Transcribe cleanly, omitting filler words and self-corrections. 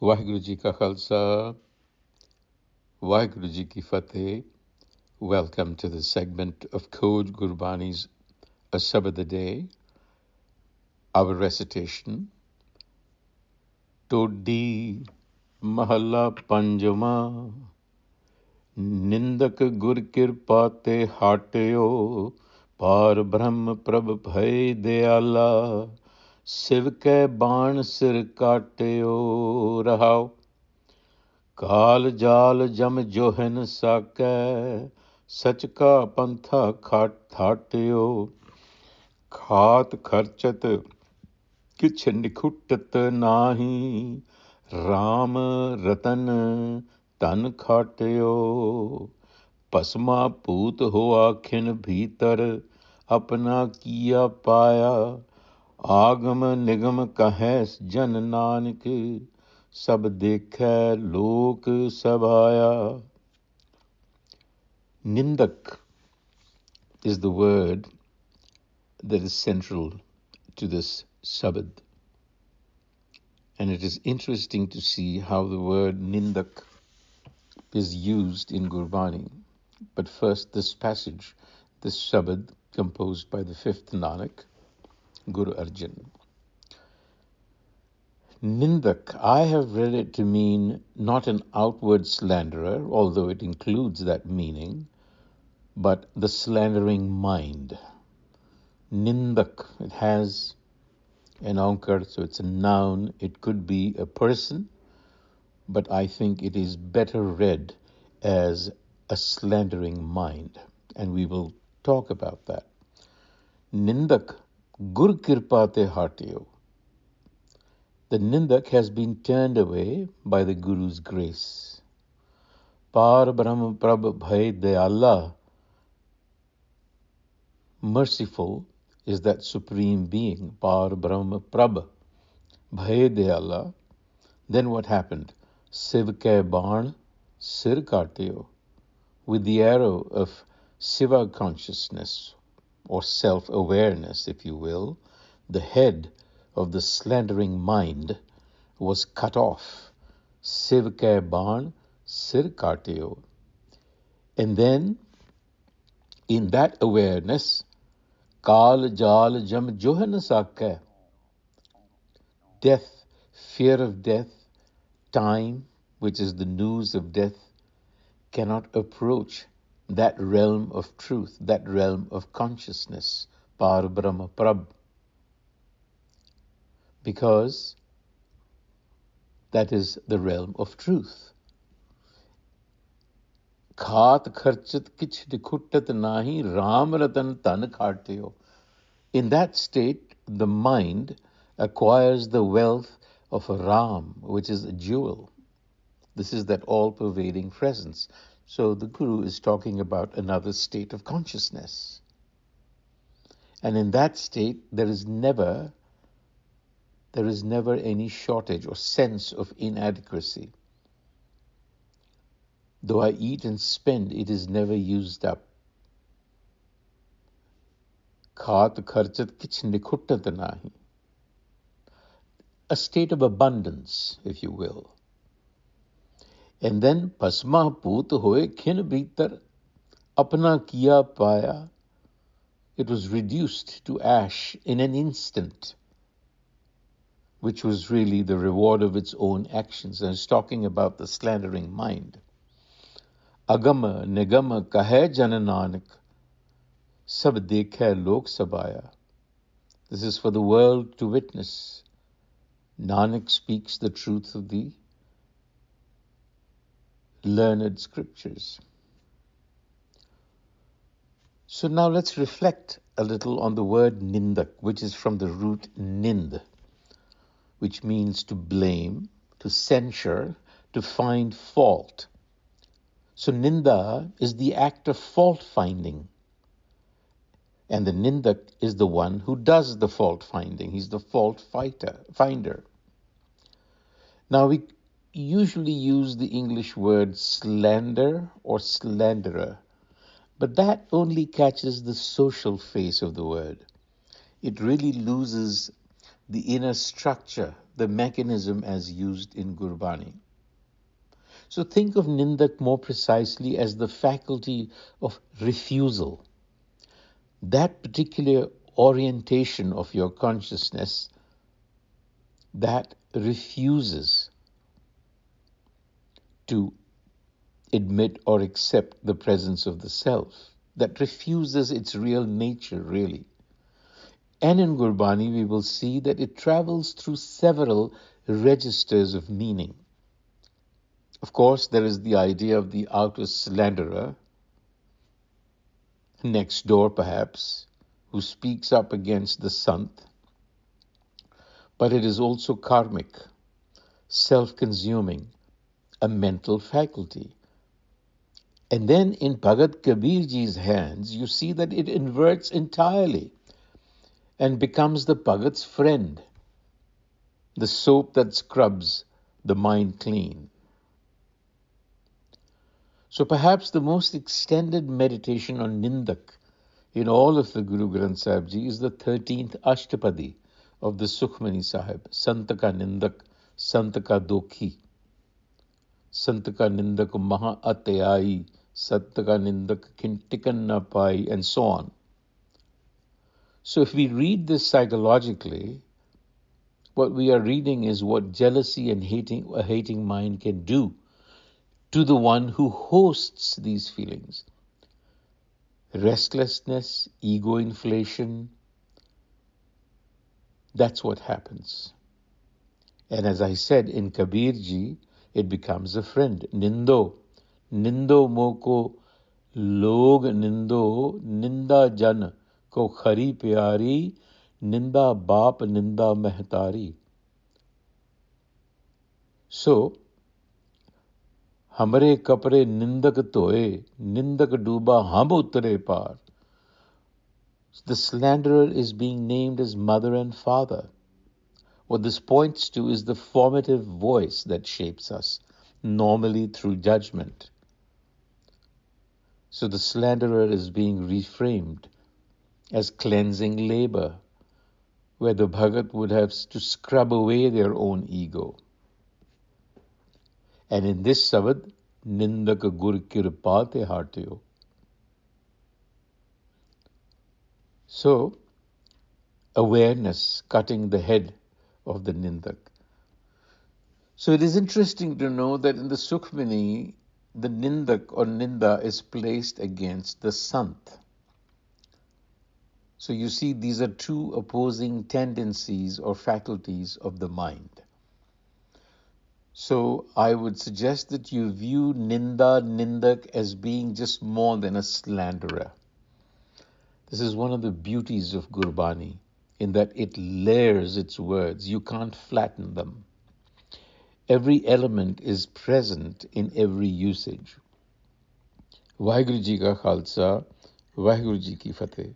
ਵਾਹਿਗੁਰੂ ਜੀ ਕਾ ਖਾਲਸਾ, ਵਾਹਿਗੁਰੂ ਜੀ ਕੀ ਫਤਿਹ. Welcome to the segment of Code Gurbani's a-sabad-a-day. Our recitation, Todi Mahalla Panjama, Nindak Gur Kirpa te Hatio, Par Brahm Prabh Bhai Deyala, Siv ke Baan Sir Kateo. Rahao ਕਾਲ ਜਾਲ ਜਮ John ਸਾਕੈ ਸਚ ਕਾ ਪੰਥਾ ਥਾਟਿਓ ਖਾਤ ਖਰਚਤ ਕਿਛ ਨਿਖੁੱਟਤ ਨਾਹੀ ਰਾਮ ਰਤਨ ਧਨ ਖਾਟਿਓ ਭਸਮਾ ਭੂਤ ਹੋਆ ਖਿਨ ਭੀਤਰ ਆਪਣਾ ਕੀਆ ਪਾਇਆ ਆਗਮ ਨਿਗਮ ਕਹੈ ਜਨ ਨਾਨਕ ਸਭ ਦੇਖੈ ਲੋਕ ਸਭਾਇਆ. Nindak is the word that is central to this sabad. And it is interesting to see how the word Nindak is used in Gurbani. But first, this passage, this sabad, composed by the fifth Nanak, Guru Arjan. Nindak, I have read it to mean not an outward slanderer, although it includes that meaning, but the slandering mind. Nindak, it has an ankar, so it's a noun. It could be a person, but I think it is better read as a slandering mind, and we will talk about that. Nindak Gur Kirpa te Hatio. The Nindak has been turned away by the Guru's grace. Par Brahm Prabh Bhai Deyala. Merciful is that Supreme Being, Par Brahm Prabh Bhai Deyala. Then what happened? Siv ke Baan Sir Kateo. With the arrow of Siva consciousness, or self-awareness, if you will, the head of the slandering mind was cut off. Siv ke baan sir kateo. And then, in that awareness, kal jal jam johan sakhe. Death, fear of death, time, which is the news of death, cannot approach that realm of truth, that realm of consciousness, Par Brahma Prabh. Because that is the realm of truth. Khat kharchat kich dikhuttat nahi ram ratan tan khateo. In that state, the mind acquires the wealth of a Ram, which is a jewel. This is that all-pervading presence. So the Guru is talking about another state of consciousness. And in that state, there is never any shortage or sense of inadequacy. Though I eat and spend, it is never used up. Khat kharchat kich nikhuttat nahi. A state of abundance, if you will. And then, pasma poot hoye khin bhitar apna kiya paya. It was reduced to ash in an instant, which was really the reward of its own actions. And it's talking about the slandering mind. Agama nigama kahe jan nanak, sab dekhe lok sabaya. This is for the world to witness. Nanak speaks the truth of the learned scriptures. So now let's reflect a little on the word nindak, which is from the root nind, which means to blame, to censure, to find fault. So ninda is the act of fault finding. And the nindak is the one who does the fault finding. He's the fault finder. Now we usually use the English word slander or slanderer, but that only catches the social face of the word. It really loses the inner structure, the mechanism as used in Gurbani. So think of Nindak more precisely as the faculty of refusal. That particular orientation of your consciousness that refuses to admit or accept the presence of the self, that refuses its real nature, really. And in Gurbani, we will see that it travels through several registers of meaning. Of course, there is the idea of the outer slanderer, next door perhaps, who speaks up against the Sant, but it is also karmic, self-consuming, a mental faculty. And then in Bhagat Kabirji's hands, you see that it inverts entirely and becomes the Bhagat's friend, the soap that scrubs the mind clean. So perhaps the most extended meditation on Nindak in all of the Guru Granth Sahib Ji is the 13th Ashtapadi of the Sukhmani Sahib, Santaka Nindak, Santaka Dokhi, Santaka Nindak Maha Ateyai, Santaka Nindak Kintikan Na Pai, and so on. So if we read this psychologically, what we are reading is what jealousy and a hating mind can do to the one who hosts these feelings. Restlessness, ego inflation, that's what happens. And as I said, in Kabirji, it becomes a friend. Nindo moko log nindo, ninda jan ko khari pyari, ninda baap ninda mehtari. So, हमरे कपड़े निंदक तोए, निंदक डूबा हम उतरे पार. The slanderer is being named as mother and father. What this points to is the formative voice that shapes us, normally through judgment. So the slanderer is being reframed as cleansing labor, where the Bhagat would have to scrub away their own ego. And in this sabad, Nindak Gur Kirpa te Hatio. So, awareness cutting the head of the Nindak. So it is interesting to know that in the Sukhmani, the Nindak or Ninda is placed against the Sant. So you see, these are two opposing tendencies or faculties of the mind. So I would suggest that you view Ninda, Nindak as being just more than a slanderer. This is one of the beauties of Gurbani, in that it layers its words. You can't flatten them. Every element is present in every usage. Vaheguru Ji ka Khalsa, Vaheguru Ji ki Fateh.